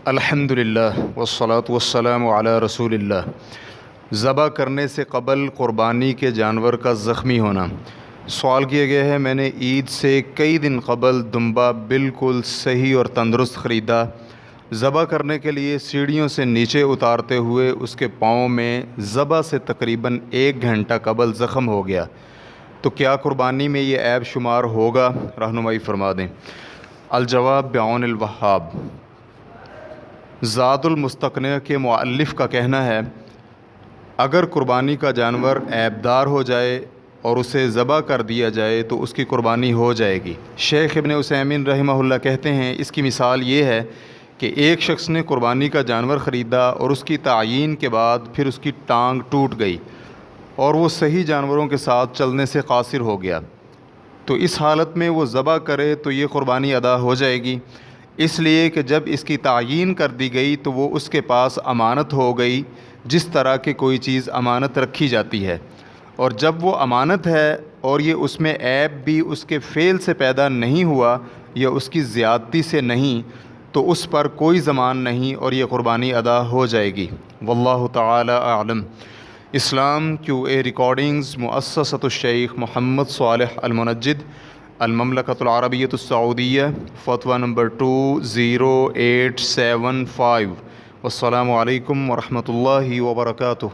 الحمدللہ والصلاة والسلام علی رسول اللہ۔ ذبح کرنے سے قبل قربانی کے جانور کا زخمی ہونا۔ سوال کیا گیا ہے، میں نے عید سے کئی دن قبل دمبا بالکل صحیح اور تندرست خریدا۔ ذبح کرنے کے لیے سیڑھیوں سے نیچے اتارتے ہوئے اس کے پاؤں میں ذبح سے تقریباً 1 گھنٹہ قبل زخم ہو گیا، تو کیا قربانی میں یہ عیب شمار ہوگا؟ رہنمائی فرما دیں۔ الجواب بعون الوہاب۔ زاد المستقنع کے مؤلف کا کہنا ہے، اگر قربانی کا جانور عیبدار ہو جائے اور اسے ذبح کر دیا جائے تو اس کی قربانی ہو جائے گی۔ شیخ ابن عثیمین رحمہ اللہ کہتے ہیں، اس کی مثال یہ ہے کہ ایک شخص نے قربانی کا جانور خریدا اور اس کی تعیین کے بعد پھر اس کی ٹانگ ٹوٹ گئی اور وہ صحیح جانوروں کے ساتھ چلنے سے قاصر ہو گیا، تو اس حالت میں وہ ذبح کرے تو یہ قربانی ادا ہو جائے گی، اس لیے کہ جب اس کی تعیین کر دی گئی تو وہ اس کے پاس امانت ہو گئی، جس طرح کہ کوئی چیز امانت رکھی جاتی ہے، اور جب وہ امانت ہے اور یہ اس میں عیب بھی اس کے فعل سے پیدا نہیں ہوا یا اس کی زیادتی سے نہیں، تو اس پر کوئی ضمان نہیں اور یہ قربانی ادا ہو جائے گی۔ واللہ تعالی اعلم۔ اسلام QA ریکارڈنگز، مؤسسۃ الشیخ محمد صالح المنجد، المملکۃ العربیۃ السعودیہ، فتویٰ نمبر 20875۔ والسلام علیکم ورحمۃ اللہ وبرکاتہ۔